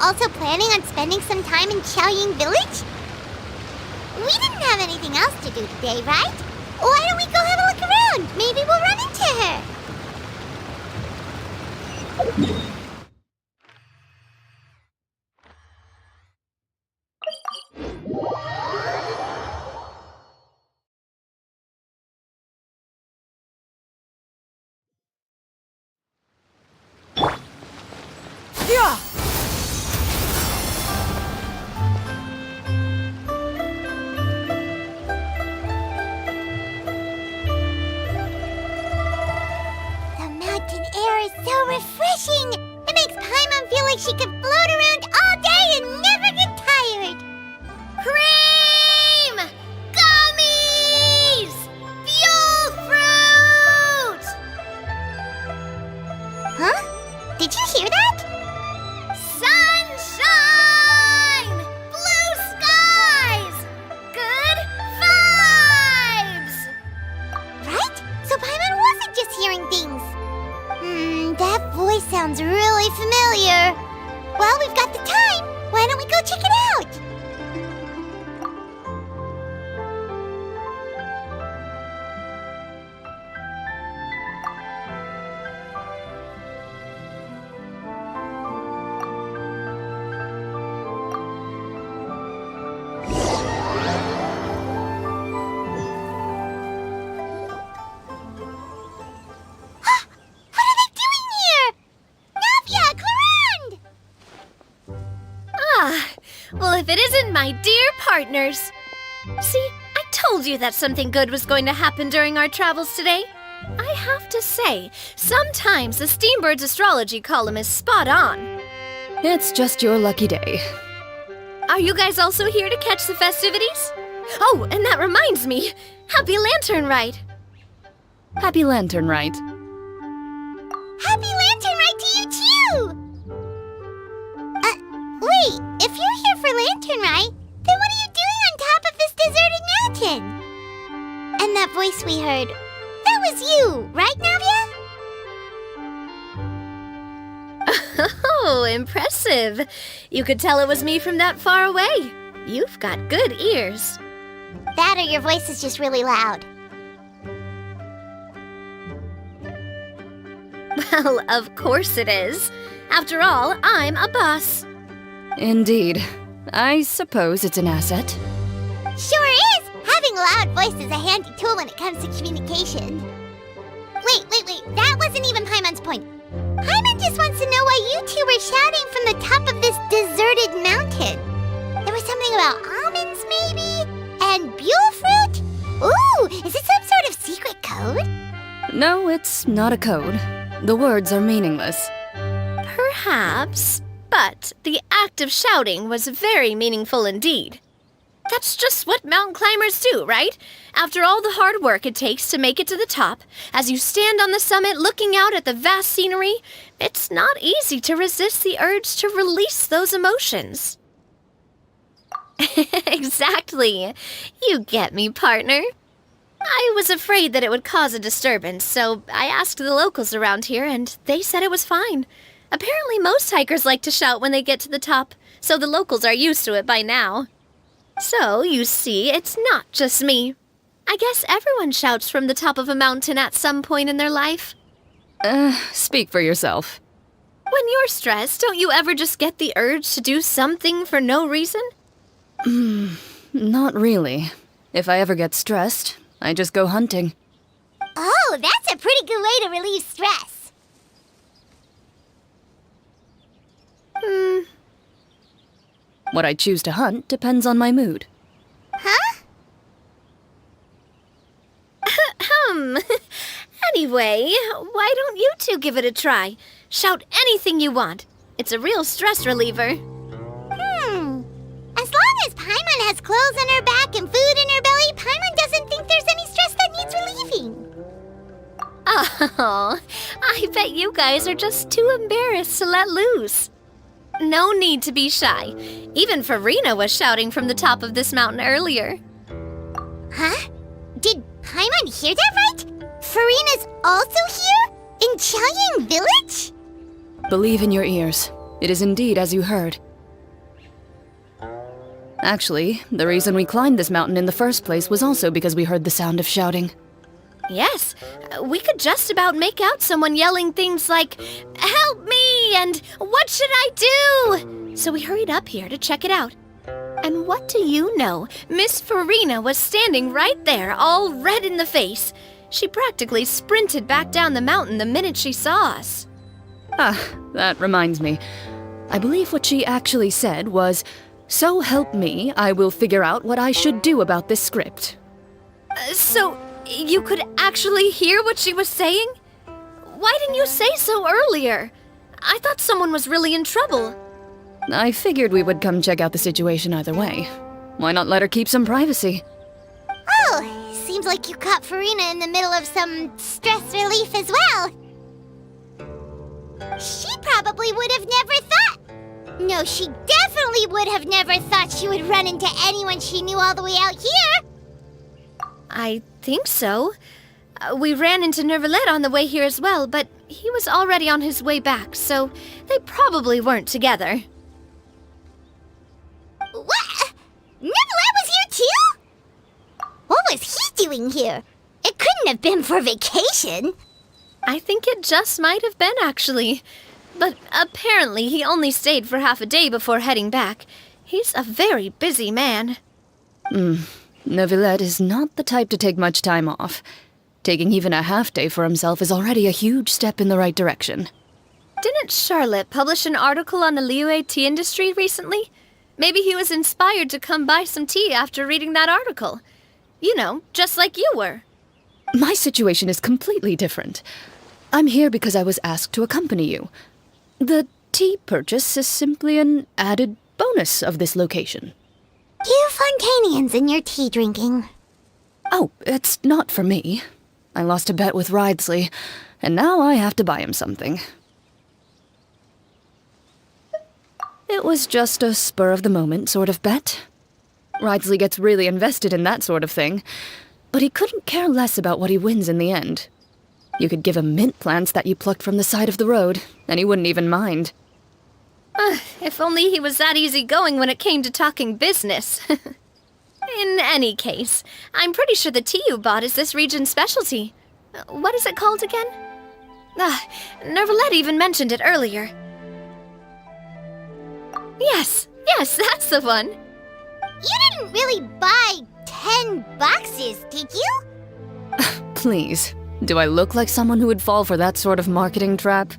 Also planning on spending some time in Xiaoying Village? We didn't have anything else to do today, right? Why don't we go have a look around? Maybe we'll run into her. Yeah! So refreshing! It makes Paimon feel like she could float around all day and never get tired! Cream! Gummies! Fuel fruit! Huh? Did you hear that? Sunshine! Blue skies! Good vibes! Right? So Paimon wasn't just hearing things. That voice sounds really familiar. Well, we've got the time. Why don't we go check it out? Well, if it isn't my dear partners. See, I told you that something good was going to happen during our travels today. I have to say, sometimes the Steambird's astrology column is spot on. It's just your lucky day. Are you guys also here to catch the festivities? Oh, and that reminds me. Happy Lantern Rite! Happy Lantern Rite. Happy Lantern Rite to you too! Wait, if you're here for Lantern Rite, then what are you doing on top of this deserted mountain? And that voice we heard, that was you, right, Navia? Oh, impressive. You could tell it was me from that far away. You've got good ears. That or your voice is just really loud. Well, of course it is. After all, I'm a boss. Indeed. I suppose it's an asset. Sure is! Having a loud voice is a handy tool when it comes to communication. Wait. That wasn't even Paimon's point. Paimon just wants to know why you two were shouting from the top of this deserted mountain. There was something about almonds, maybe? And buell fruit? Ooh, is it some sort of secret code? No, it's not a code. The words are meaningless. Perhaps. But the act of shouting was very meaningful indeed. That's just what mountain climbers do, right? After all the hard work it takes to make it to the top, as you stand on the summit looking out at the vast scenery, it's not easy to resist the urge to release those emotions. Exactly. You get me, partner. I was afraid that it would cause a disturbance, so I asked the locals around here, and they said it was fine. Apparently most hikers like to shout when they get to the top, so the locals are used to it by now. So, you see, it's not just me. I guess everyone shouts from the top of a mountain at some point in their life. Speak for yourself. When you're stressed, don't you ever just get the urge to do something for no reason? Not really. If I ever get stressed, I just go hunting. Oh, that's a pretty good way to relieve stress. What I choose to hunt depends on my mood. Huh? Anyway, why don't you two give it a try? Shout anything you want. It's a real stress reliever. As long as Paimon has clothes on her back and food in her belly, Paimon doesn't think there's any stress that needs relieving. Oh, I bet you guys are just too embarrassed to let loose. No need to be shy. Even Farina was shouting from the top of this mountain earlier. Huh? Did Paimon hear that right? Farina's also here? In Chaoying Village? Believe in your ears. It is indeed as you heard. Actually, the reason we climbed this mountain in the first place was also because we heard the sound of shouting. Yes, we could just about make out someone yelling things like, "Help me!" and "What should I do?" So we hurried up here to check it out. And what do you know? Miss Farina was standing right there, all red in the face. She practically sprinted back down the mountain the minute she saw us. Ah, that reminds me. I believe what she actually said was, "So help me, I will figure out what I should do about this script." So, you could actually hear what she was saying? Why didn't you say so earlier? I thought someone was really in trouble. I figured we would come check out the situation either way. Why not let her keep some privacy? Oh, seems like you caught Farina in the middle of some stress relief as well. She probably would have never thought. No, she definitely would have never thought she would run into anyone she knew all the way out here. I think so. We ran into Nervalet on the way here as well, but he was already on his way back, so they probably weren't together. What? Nervalet was here too? What was he doing here? It couldn't have been for vacation. I think it just might have been, actually. But apparently he only stayed for half a day before heading back. He's a very busy man. Neuvillette is not the type to take much time off. Taking even a half day for himself is already a huge step in the right direction. Didn't Charlotte publish an article on the Liyue tea industry recently? Maybe he was inspired to come buy some tea after reading that article. You know, just like you were. My situation is completely different. I'm here because I was asked to accompany you. The tea purchase is simply an added bonus of this location. You Fontanians and your tea drinking. Oh, it's not for me. I lost a bet with Ridesley, and now I have to buy him something. It was just a spur-of-the-moment sort of bet. Ridesley gets really invested in that sort of thing, but he couldn't care less about what he wins in the end. You could give him mint plants that you plucked from the side of the road, and he wouldn't even mind. If only he was that easygoing when it came to talking business. In any case, I'm pretty sure the tea you bought is this region's specialty. What is it called again? Nervalet even mentioned it earlier. Yes, that's the one. You didn't really buy 10 boxes, did you? Please, do I look like someone who would fall for that sort of marketing trap?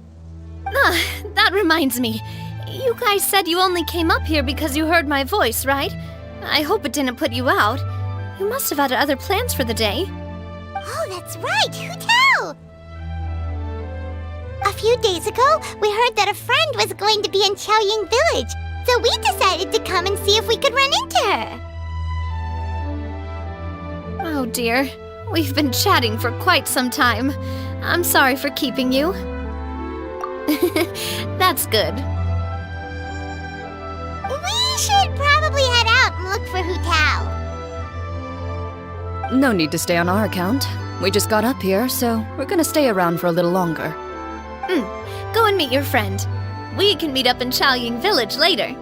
That reminds me. You guys said you only came up here because you heard my voice, right? I hope it didn't put you out. You must have had other plans for the day. Oh, that's right. Who tell? A few days ago, we heard that a friend was going to be in Chaoying Village, so we decided to come and see if we could run into her. Oh dear. We've been chatting for quite some time. I'm sorry for keeping you. That's good. We should probably head out and look for Hu Tao. No need to stay on our account. We just got up here, so we're gonna stay around for a little longer. Go and meet your friend. We can meet up in Chaoying Village later.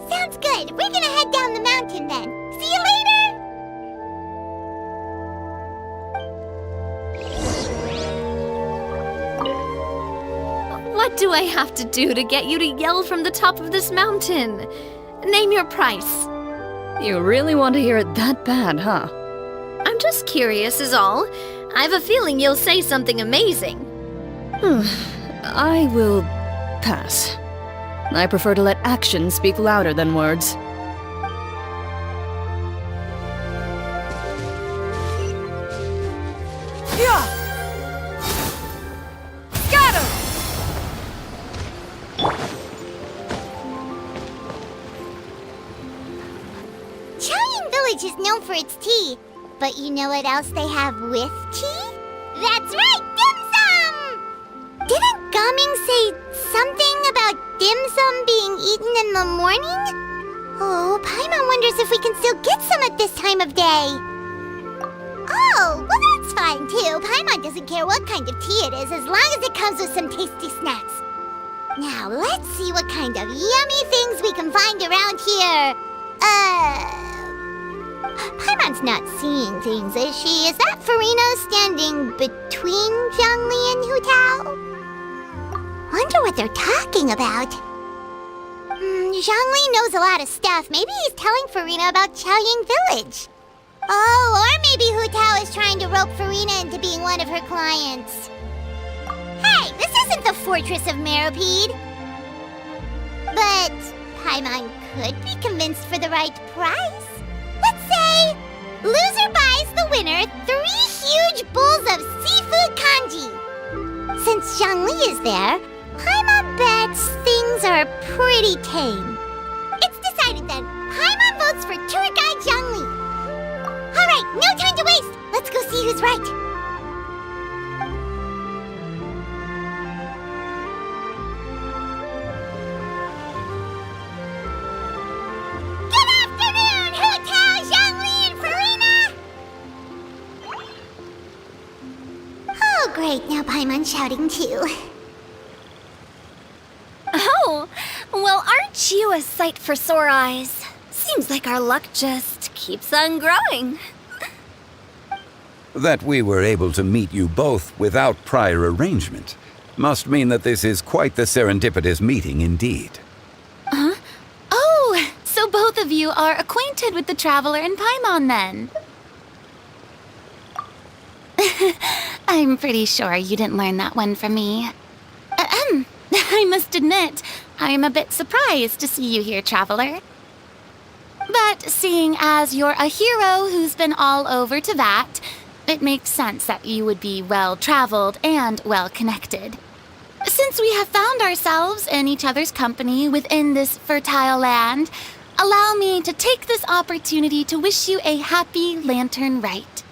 Sounds good. We're gonna head down the mountain then. See you later! What do I have to do to get you to yell from the top of this mountain? Name your price. You really want to hear it that bad, huh? I'm just curious is all. I have a feeling you'll say something amazing. I will pass. I prefer to let actions speak louder than words. Village is known for its tea, but you know what else they have with tea? That's right! dim sum being eaten in the morning? Oh, Paimon wonders if we can still get some at this time of day. Oh, well that's fine too. Paimon doesn't care what kind of tea it is as long as it comes with some tasty snacks. Now, let's see what kind of yummy things we can find around here. Paimon's not seeing things, is she? Is that Farina standing between Zhongli and Hu Tao? Wonder what they're talking about. Zhongli knows a lot of stuff. Maybe he's telling Farina about Chaoying Village. Oh, or maybe Hu Tao is trying to rope Farina into being one of her clients. Hey, this isn't the Fortress of Meropide. But Paimon could be convinced for the right price. Let's say loser buys the winner 3 huge bowls of seafood kanji. Since Zhongli is there, Paimon bets things are pretty tame. It's decided then. Paimon votes for tour guide Zhongli. All right, no time to waste. Let's go see who's right. Great, now Paimon's shouting too. Oh, well, aren't you a sight for sore eyes? Seems like our luck just keeps on growing. That we were able to meet you both without prior arrangement must mean that this is quite the serendipitous meeting indeed. Huh? Oh, so both of you are acquainted with the Traveler and Paimon then? I'm pretty sure you didn't learn that one from me. I must admit, I'm a bit surprised to see you here, Traveler. But seeing as you're a hero who's been all over Teyvat, it makes sense that you would be well-traveled and well-connected. Since we have found ourselves in each other's company within this fertile land, allow me to take this opportunity to wish you a happy Lantern Rite.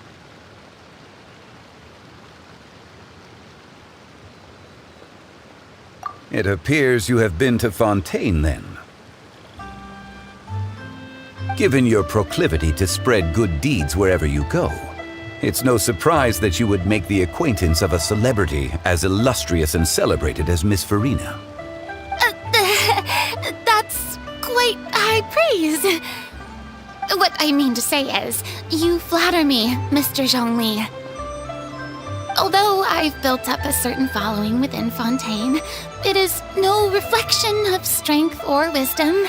It appears you have been to Fontaine, then. Given your proclivity to spread good deeds wherever you go, it's no surprise that you would make the acquaintance of a celebrity as illustrious and celebrated as Miss Farina. That's quite high praise. What I mean to say is, you flatter me, Mr. Zhongli. Although I've built up a certain following within Fontaine, it is no reflection of strength or wisdom.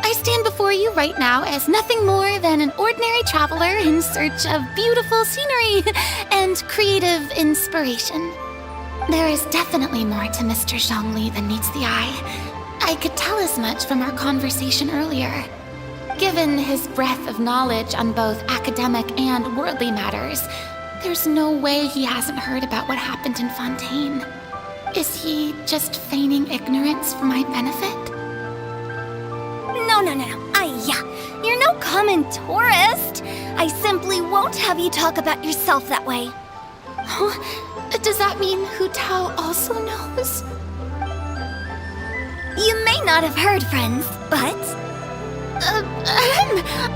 I stand before you right now as nothing more than an ordinary traveler in search of beautiful scenery and creative inspiration. There is definitely more to Mr. Zhongli than meets the eye. I could tell as much from our conversation earlier. Given his breadth of knowledge on both academic and worldly matters, there's no way he hasn't heard about what happened in Fontaine. Is he just feigning ignorance for my benefit? No. You're no common tourist. I simply won't have you talk about yourself that way. Huh? Does that mean Hu Tao also knows? You may not have heard, friends, but...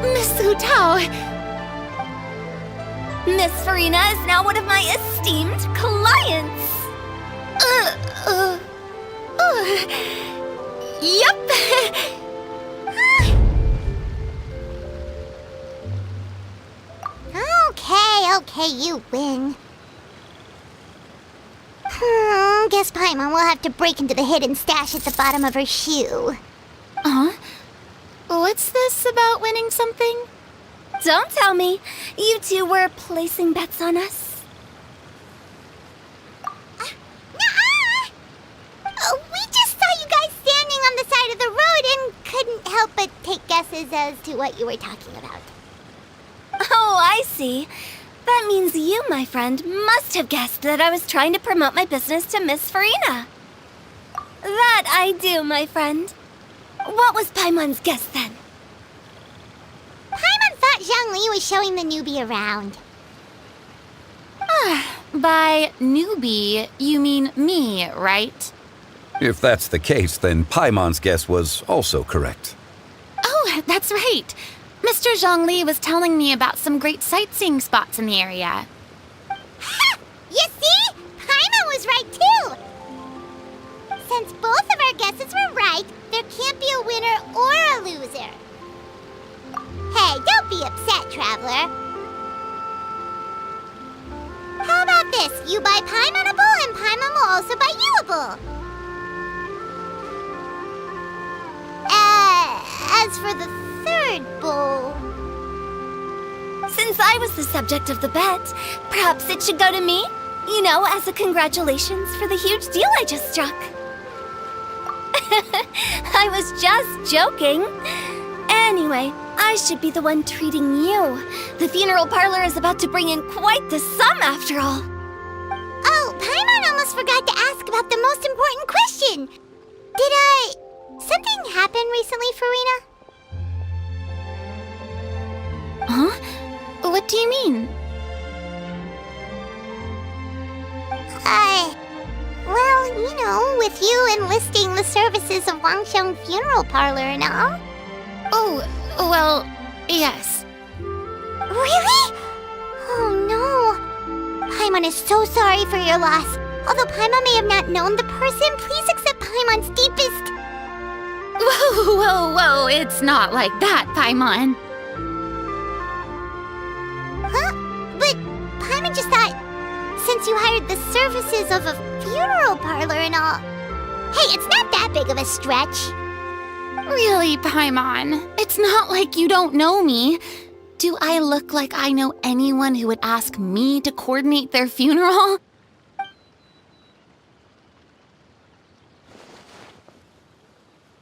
Miss Hu Tao... Miss Farina is now one of my esteemed clients. Yep. Okay, you win. Guess Paimon will have to break into the hidden stash at the bottom of her shoe. What's this about winning something? Don't tell me. You two were placing bets on us. Nuh-uh! We just saw you guys standing on the side of the road and couldn't help but take guesses as to what you were talking about. Oh, I see. That means you, my friend, must have guessed that I was trying to promote my business to Miss Farina. That I do, my friend. What was Paimon's guess then? Paimon thought Zhongli was showing the newbie around. By newbie, you mean me, right? If that's the case, then Paimon's guess was also correct. Oh, that's right. Mr. Zhongli was telling me about some great sightseeing spots in the area. Ha! You see? Paimon was right too! Since both of our guesses were right, there can't be a winner or a loser. Hey, don't be upset, Traveler. How about this? You buy Paimon a bowl, and Paimon will also buy you a bowl. As for the third bowl... Since I was the subject of the bet, perhaps it should go to me? You know, as a congratulations for the huge deal I just struck. I was just joking. Anyway, I should be the one treating you. The funeral parlor is about to bring in quite the sum after all. Oh, Paimon almost forgot to ask about the most important question. Something happen recently, Farina? Huh? What do you mean? Well, you know, with you enlisting the services of Wangsheng Funeral Parlor and all. Oh, well, yes. Really? Oh no. Paimon is so sorry for your loss. Although Paimon may have not known the person, please accept Paimon's deepest... Whoa, it's not like that, Paimon. Huh? But Paimon just thought, since you hired the services of a funeral parlor and all... Hey, it's not that big of a stretch. Really, Paimon? It's not like you don't know me. Do I look like I know anyone who would ask me to coordinate their funeral?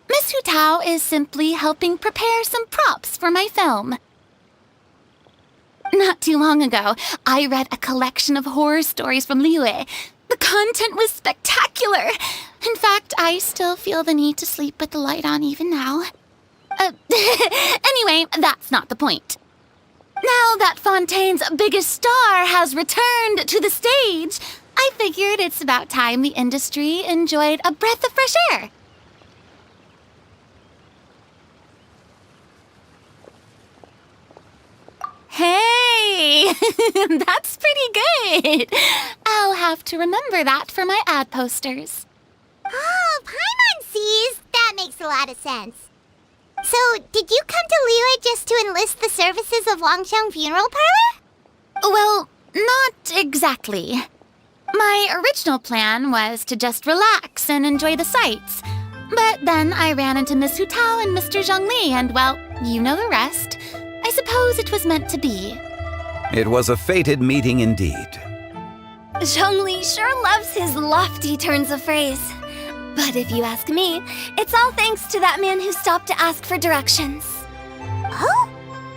Miss Hu Tao is simply helping prepare some props for my film. Not too long ago, I read a collection of horror stories from Liyue. The content was spectacular. In fact, I still feel the need to sleep with the light on even now. Anyway, that's not the point. Now that Fontaine's biggest star has returned to the stage, I figured it's about time the industry enjoyed a breath of fresh air. Hey, that's pretty good. I'll have to remember that for my ad posters. Oh, Paimon sees. That makes a lot of sense. So, did you come to Liyue just to enlist the services of Wangsheng Funeral Parlor? Well, not exactly. My original plan was to just relax and enjoy the sights. But then I ran into Miss Hu Tao and Mr. Zhongli, and well, you know the rest. I suppose it was meant to be. It was a fated meeting indeed. Zhongli sure loves his lofty turns of phrase. But if you ask me, it's all thanks to that man who stopped to ask for directions. Oh?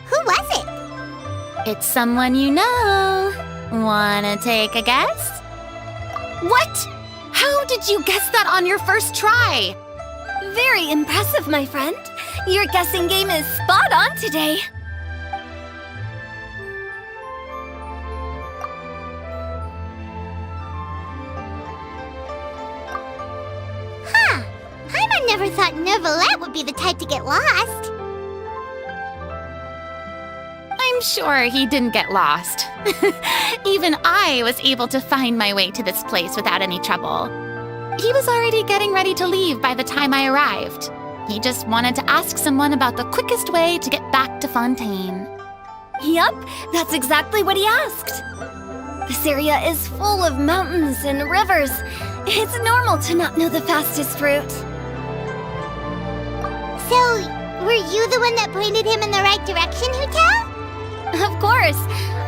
Who was it? It's someone you know. Wanna take a guess? What? How did you guess that on your first try? Very impressive, my friend. Your guessing game is spot on today. Huh. Paimon never thought Neuvillette would be the type to get lost. I'm sure he didn't get lost. Even I was able to find my way to this place without any trouble. He was already getting ready to leave by the time I arrived. He just wanted to ask someone about the quickest way to get back to Fontaine. Yup, that's exactly what he asked. This area is full of mountains and rivers. It's normal to not know the fastest route. So, were you the one that pointed him in the right direction, Hu Tao? Of course.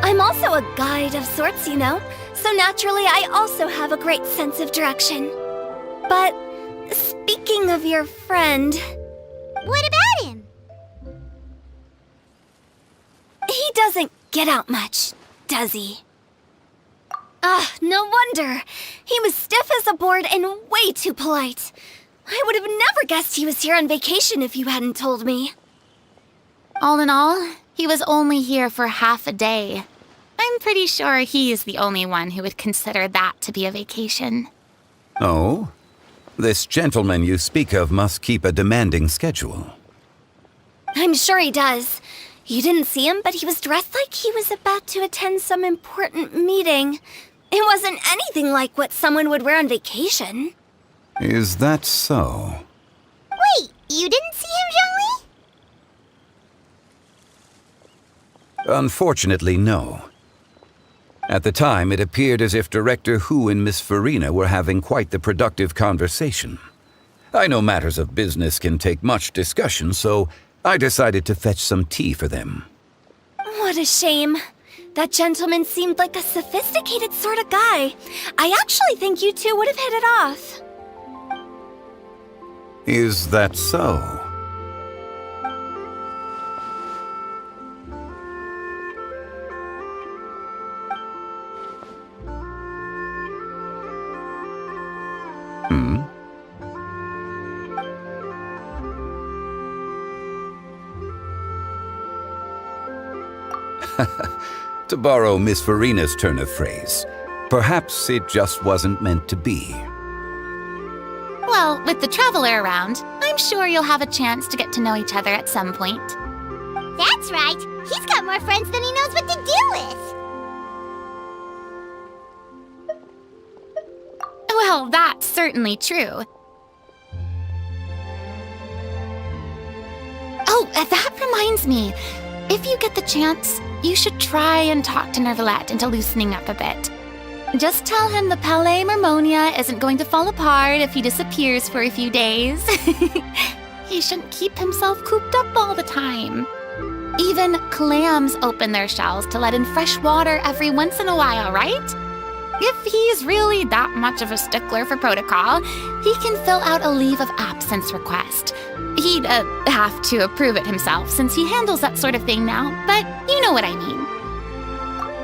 I'm also a guide of sorts, you know. So naturally, I also have a great sense of direction. But speaking of your friend... What about him? He doesn't get out much, does he? No wonder. He was stiff as a board and way too polite. I would have never guessed he was here on vacation if you hadn't told me. All in all, he was only here for half a day. I'm pretty sure he is the only one who would consider that to be a vacation. Oh? This gentleman you speak of must keep a demanding schedule. I'm sure he does. You didn't see him, but he was dressed like he was about to attend some important meeting. It wasn't anything like what someone would wear on vacation. Is that so? Wait, you didn't see him, Zhongli? Unfortunately, no. At the time, it appeared as if Director Hu and Miss Farina were having quite the productive conversation. I know matters of business can take much discussion, so I decided to fetch some tea for them. What a shame. That gentleman seemed like a sophisticated sort of guy. I actually think you two would have hit it off. Is that so? To borrow Miss Farina's turn of phrase, perhaps it just wasn't meant to be. Well, with the Traveler around, I'm sure you'll have a chance to get to know each other at some point. That's right. He's got more friends than he knows what to do with. Well, that's certainly true. Oh, that reminds me. If you get the chance, you should try and talk to Nervalette into loosening up a bit. Just tell him the Palais Mermonia isn't going to fall apart if he disappears for a few days. He shouldn't keep himself cooped up all the time. Even clams open their shells to let in fresh water every once in a while, right? If he's really that much of a stickler for protocol, he can fill out a leave of absence request. He'd have to approve it himself since he handles that sort of thing now, but you know what I mean.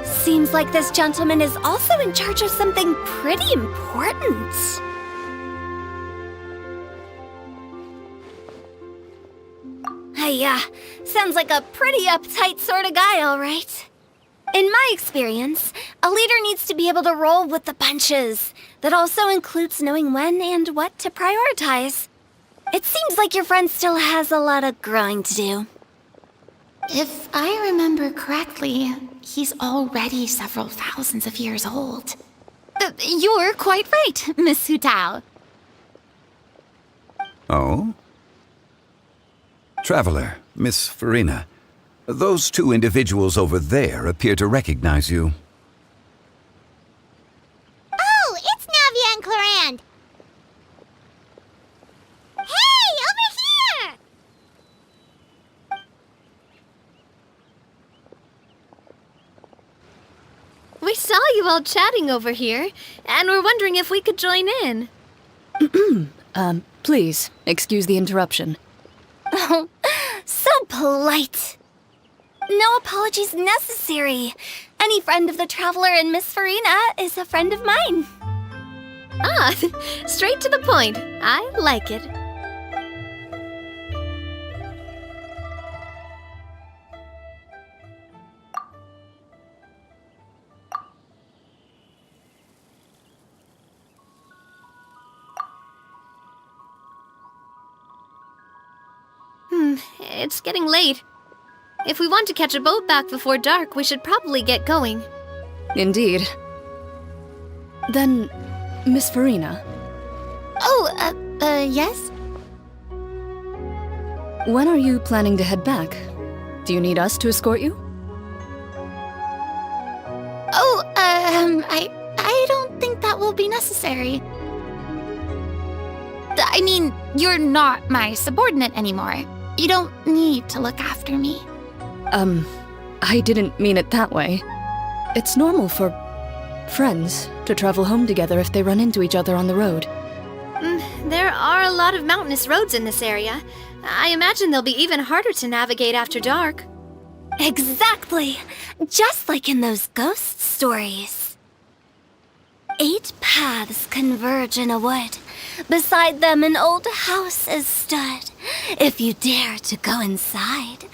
Seems like this gentleman is also in charge of something pretty important. Sounds like a pretty uptight sort of guy, all right. In my experience, a leader needs to be able to roll with the punches. That also includes knowing when and what to prioritize. It seems like your friend still has a lot of growing to do. If I remember correctly, he's already several thousands of years old. You're quite right, Miss Hu Tao. Oh? Traveler, Miss Farina, those two individuals over there appear to recognize you. Oh, it's Navia and Clarand. Hey, over here! We saw you all chatting over here, and we're wondering if we could join in. Please, excuse the interruption. Oh, so polite. No apologies necessary. Any friend of the Traveler and Miss Farina is a friend of mine. Ah, straight to the point. I like it. It's getting late. If we want to catch a boat back before dark, we should probably get going. Indeed. Then, Miss Farina, Oh, yes? when are you planning to head back? Do you need us to escort you? Oh, I don't think that will be necessary. I mean, you're not my subordinate anymore. You don't need to look after me. I didn't mean it that way. It's normal for friends to travel home together if they run into each other on the road. There are a lot of mountainous roads in this area. I imagine they'll be even harder to navigate after dark. Exactly! Just like in those ghost stories. 8 paths converge in a wood. Beside them an old house is stood. If you dare to go inside,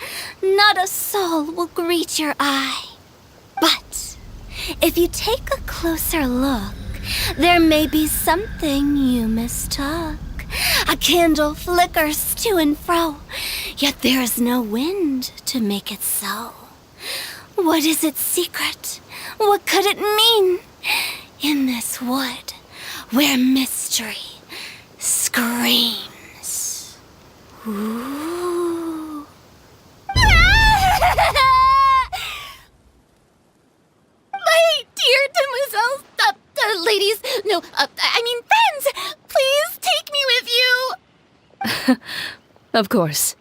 not a soul will greet your eye. But if you take a closer look There may be something you mistook. A candle flickers to and fro, yet there is no wind to make it so. What is its secret? What could it mean? In this wood, where mystery screams. Ooh. My dear demoiselles, ladies, no, I mean friends, please take me with you. Of course.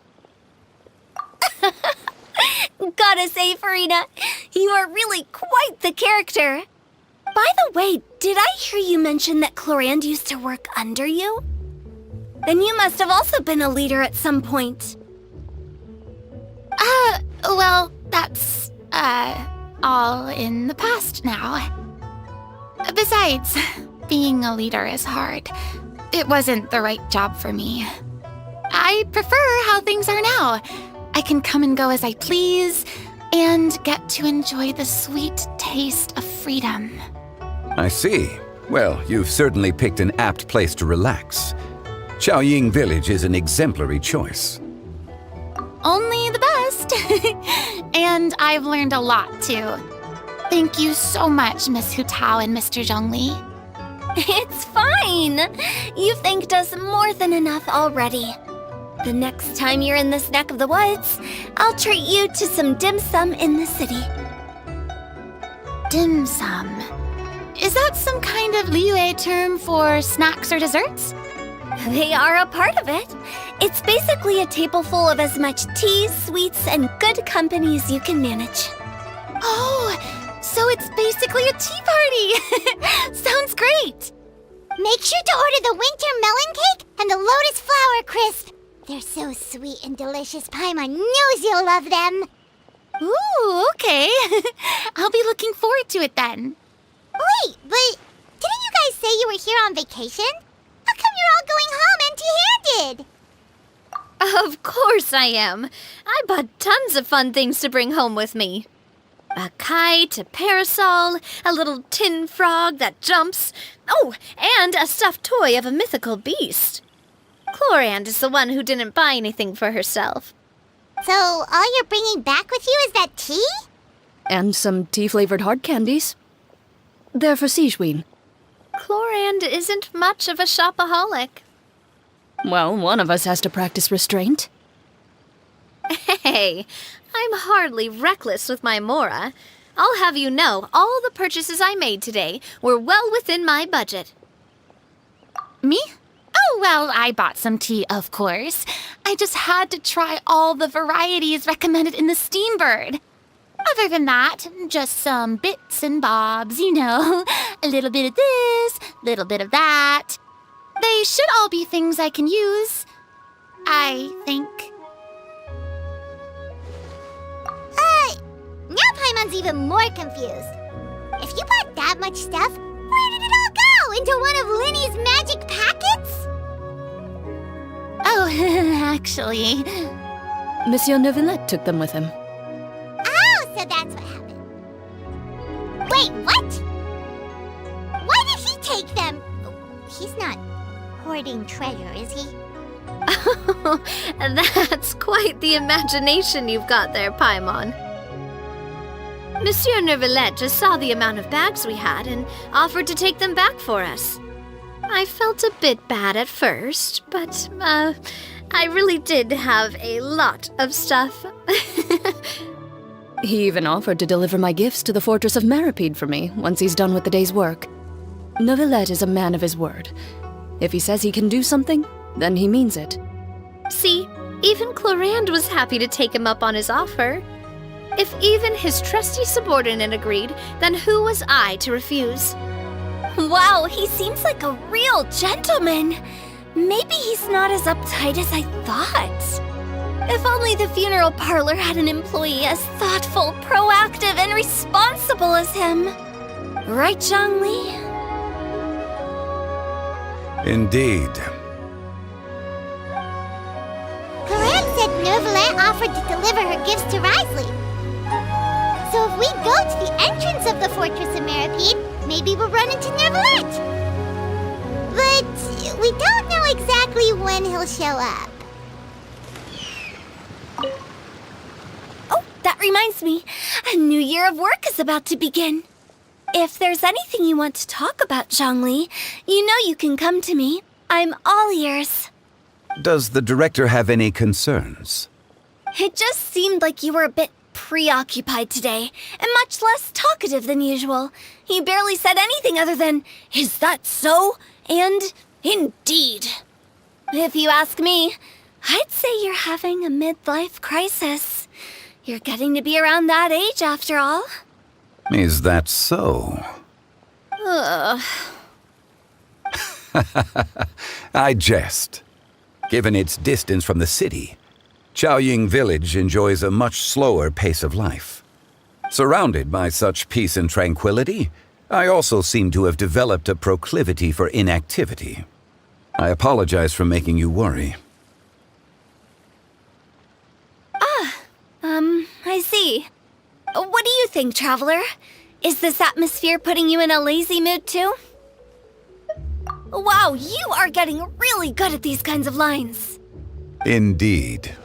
Gotta say, Farina, you are really quite the character. By the way, did I hear you mention that Clorand used to work under you? Then you must have also been a leader at some point. Well, that's, all in the past now. Besides, being a leader is hard. It wasn't the right job for me. I prefer how things are now. I can come and go as I please, and get to enjoy the sweet taste of freedom. I see. Well, you've certainly picked an apt place to relax. Xiaoying Village is an exemplary choice. Only the best. And I've learned a lot, too. Thank you so much, Miss Hu Tao and Mr. Zhongli. It's fine. You've thanked us more than enough already. The next time you're in this neck of the woods, I'll treat you to some dim sum in the city. Dim sum. Is that some kind of Liyue term for snacks or desserts? They are a part of it. It's basically a table full of as much tea, sweets, and good company as you can manage. Oh, so it's basically a tea party. Sounds great. Make sure to order the winter melon cake and the lotus flower crisp. They're so sweet and delicious. Paimon knows you'll love them. Ooh, okay. I'll be looking forward to it then. Wait, but didn't you guys say you were here on vacation? How come you're all going home empty-handed? Of course I am. I bought tons of fun things to bring home with me. A kite, a parasol, a little tin frog that jumps. Oh, and a stuffed toy of a mythical beast. Clorand is the one who didn't buy anything for herself. So all you're bringing back with you is that tea? And some tea-flavored hard candies. They're for Sigewin. Clorand isn't much of a shopaholic. Well, one of us has to practice restraint. Hey, I'm hardly reckless with my Mora. I'll have you know, all the purchases I made today were well within my budget. Me? Oh, well, I bought some tea, of course. I just had to try all the varieties recommended in the Steambird. Other than that, just some bits and bobs, you know. A little bit of this, little bit of that. They should all be things I can use, I think. Now Paimon's even more confused. If you bought that much stuff, where did it all go? Into one of Linny's magic packets? Oh, actually... Monsieur Neuvillette took them with him. Oh, so that's what happened. Wait, what? Why did he take them? He's not hoarding treasure, is he? That's quite the imagination you've got there, Paimon. Monsieur Neuvillette just saw the amount of bags we had and offered to take them back for us. I felt a bit bad at first, but, I really did have a lot of stuff. He even offered to deliver my gifts to the Fortress of Maripede for me once he's done with the day's work. Neuvillette is a man of his word. If he says he can do something, then he means it. See, even Clorand was happy to take him up on his offer. If even his trusty subordinate agreed, then who was I to refuse? Wow, he seems like a real gentleman. Maybe he's not as uptight as I thought. If only the funeral parlor had an employee as thoughtful, proactive, and responsible as him. Right, Zhongli? Indeed. Clorand said Neuvillette offered to deliver her gifts to Risley. So if we go to the entrance of the Fortress of Maripede, maybe we'll run into Neuvillette. But we don't know exactly when he'll show up. Oh, that reminds me. A new year of work is about to begin. If there's anything you want to talk about, Zhongli, you know you can come to me. I'm all ears. Does the director have any concerns? It just seemed like you were a bit preoccupied today, and much less talkative than usual. You barely said anything other than, "Is that so?" and "Indeed." If you ask me, I'd say you're having a midlife crisis. You're getting to be around that age after all. Is that so? Ugh. I jest. Given its distance from the city, Chaoying Village enjoys a much slower pace of life. Surrounded by such peace and tranquility, I also seem to have developed a proclivity for inactivity. I apologize for making you worry. I see. What do you think, Traveler? Is this atmosphere putting you in a lazy mood too? Wow, you are getting really good at these kinds of lines. Indeed.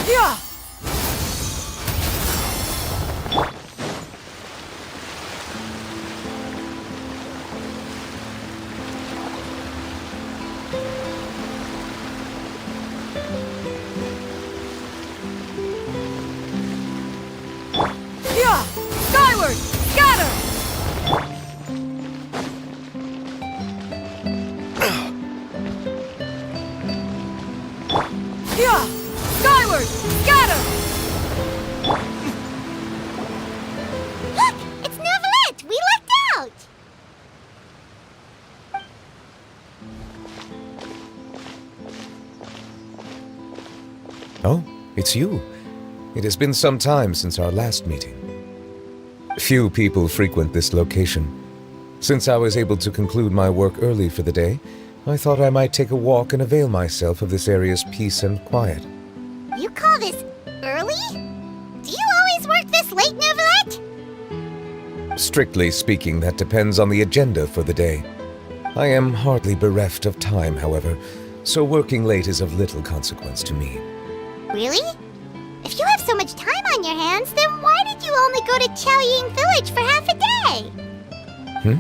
Yeah! Yeah! Skyward! Scatter! Yeah! Skyward! Scatter! Look! It's Neuvillette! We lucked out! Oh, it's you. It has been some time since our last meeting. Few people frequent this location. Since I was able to conclude my work early for the day, I thought I might take a walk and avail myself of this area's peace and quiet. You call this early? Do you always work this late, Neuvillette? Strictly speaking, that depends on the agenda for the day. I am hardly bereft of time, however, so working late is of little consequence to me. Really? If you have so much time on your hands, then why did you only go to Chaoying Village for half a day?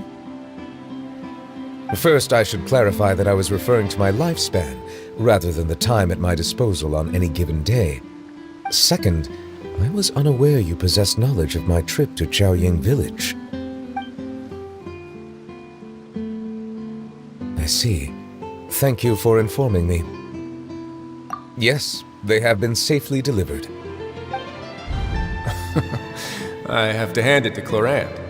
First, I should clarify that I was referring to my lifespan, rather than the time at my disposal on any given day. Second, I was unaware you possessed knowledge of my trip to Chaoying Village. I see. Thank you for informing me. Yes, they have been safely delivered. I have to hand it to Clorinde.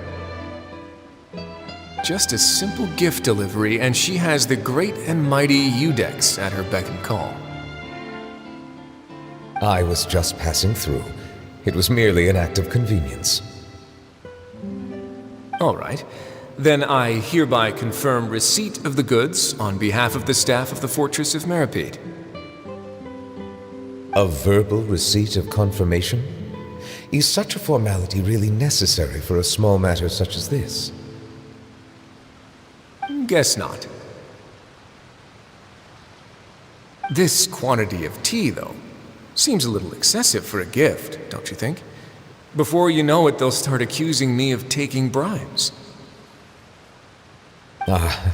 Just a simple gift delivery, and she has the great and mighty Udex at her beck and call. I was just passing through. It was merely an act of convenience. All right. Then I hereby confirm receipt of the goods on behalf of the staff of the Fortress of Meripede. A verbal receipt of confirmation? Is such a formality really necessary for a small matter such as this? Guess not. This quantity of tea, though, seems a little excessive for a gift, don't you think? Before you know it, they'll start accusing me of taking bribes.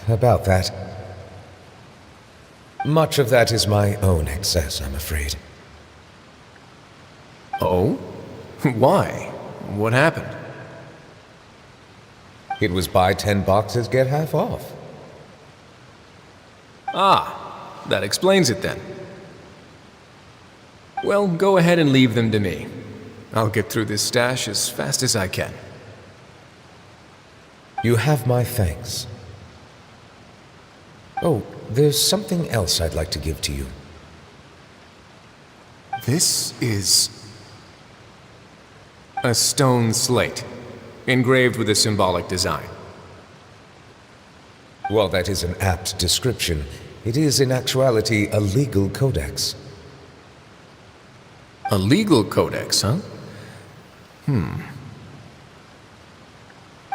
About that. Much of that is my own excess, I'm afraid. Oh? Why? What happened? It was buy 10 boxes, get half off. Ah, that explains it then. Well, go ahead and leave them to me. I'll get through this stash as fast as I can. You have my thanks. Oh, there's something else I'd like to give to you. This is a stone slate, engraved with a symbolic design. While that is an apt description, it is in actuality a legal codex. A legal codex, huh?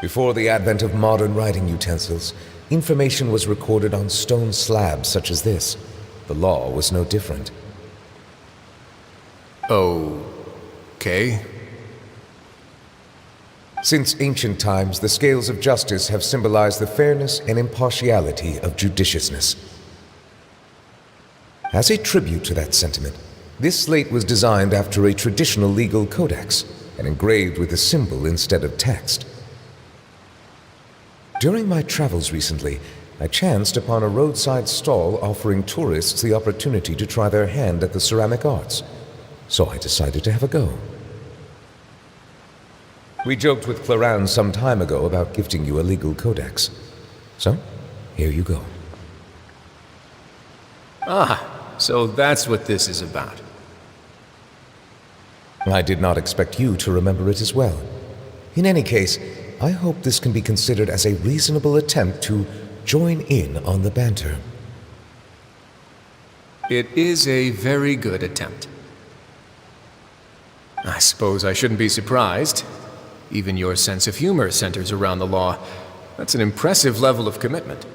Before the advent of modern writing utensils, information was recorded on stone slabs such as this. The law was no different. Okay. Since ancient times, the scales of justice have symbolized the fairness and impartiality of judiciousness. As a tribute to that sentiment, this slate was designed after a traditional legal codex and engraved with a symbol instead of text. During my travels recently, I chanced upon a roadside stall offering tourists the opportunity to try their hand at the ceramic arts, so I decided to have a go. We joked with Claran some time ago about gifting you a legal codex. So, here you go. So that's what this is about. I did not expect you to remember it as well. In any case, I hope this can be considered as a reasonable attempt to join in on the banter. It is a very good attempt. I suppose I shouldn't be surprised. Even your sense of humor centers around the law. That's an impressive level of commitment.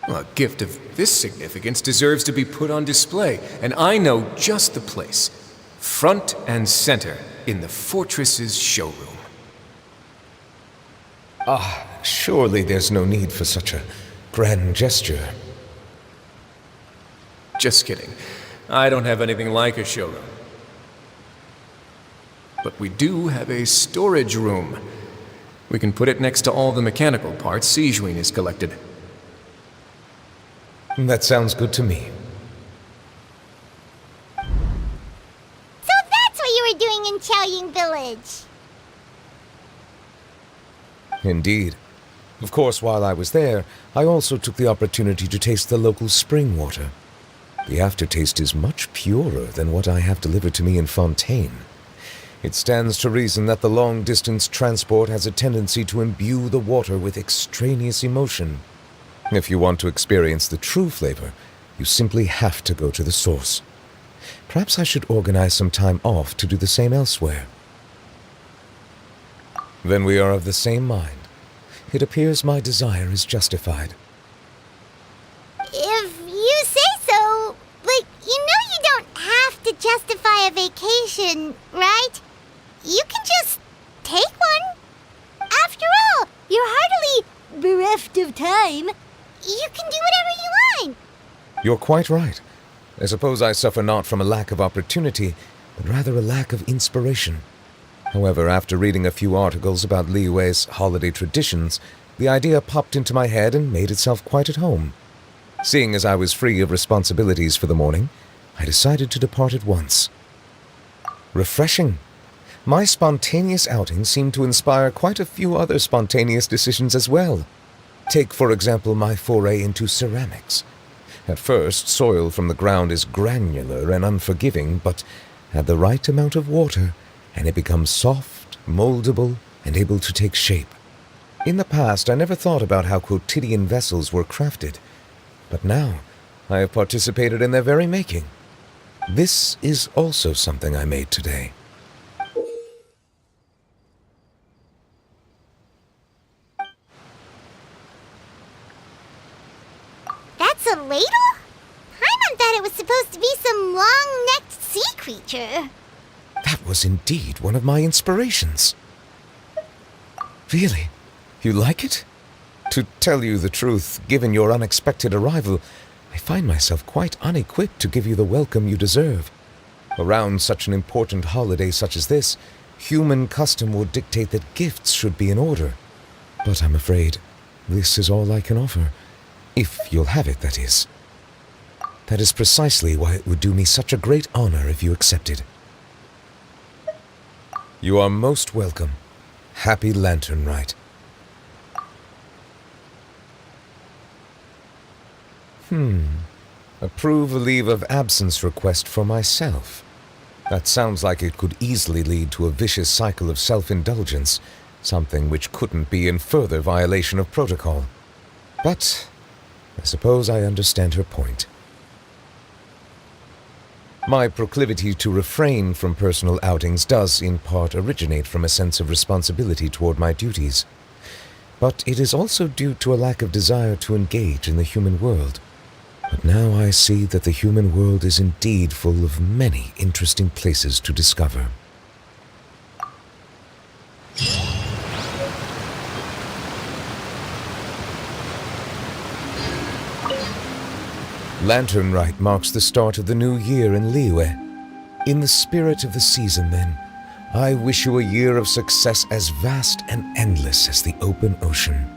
Well, a gift of this significance deserves to be put on display, and I know just the place. Front and center in the fortress's showroom. Surely there's no need for such a grand gesture. Just kidding. I don't have anything like a showroom. But we do have a storage room. We can put it next to all the mechanical parts Sijuin has collected. That sounds good to me. So that's what you were doing in Chaoying Village. Indeed. Of course, while I was there, I also took the opportunity to taste the local spring water. The aftertaste is much purer than what I have delivered to me in Fontaine. It stands to reason that the long-distance transport has a tendency to imbue the water with extraneous emotion. If you want to experience the true flavor, you simply have to go to the source. Perhaps I should organize some time off to do the same elsewhere. Then we are of the same mind. It appears my desire is justified. If you say so, but you know you don't have to justify a vacation, right? You can just take one. After all, you're hardly bereft of time. You can do whatever you want. You're quite right. I suppose I suffer not from a lack of opportunity, but rather a lack of inspiration. However, after reading a few articles about Liyue's holiday traditions, the idea popped into my head and made itself quite at home. Seeing as I was free of responsibilities for the morning, I decided to depart at once. Refreshing. My spontaneous outing seemed to inspire quite a few other spontaneous decisions as well. Take, for example, my foray into ceramics. At first, soil from the ground is granular and unforgiving, but add the right amount of water, and it becomes soft, moldable, and able to take shape. In the past, I never thought about how quotidian vessels were crafted, but now I have participated in their very making. This is also something I made today. That's a ladle? Paimon thought it was supposed to be some long-necked sea creature. That was indeed one of my inspirations. Really? You like it? To tell you the truth, given your unexpected arrival, I find myself quite unequipped to give you the welcome you deserve. Around such an important holiday such as this, human custom would dictate that gifts should be in order. But I'm afraid this is all I can offer. If you'll have it, that is. That is precisely why it would do me such a great honor if you accepted. You are most welcome. Happy Lantern Rite. Approve a leave of absence request for myself. That sounds like it could easily lead to a vicious cycle of self-indulgence, something which couldn't be in further violation of protocol. But I suppose I understand her point. My proclivity to refrain from personal outings does in part originate from a sense of responsibility toward my duties. But it is also due to a lack of desire to engage in the human world. But now I see that the human world is indeed full of many interesting places to discover. Lantern Rite marks the start of the new year in Liyue. In the spirit of the season, then, I wish you a year of success as vast and endless as the open ocean.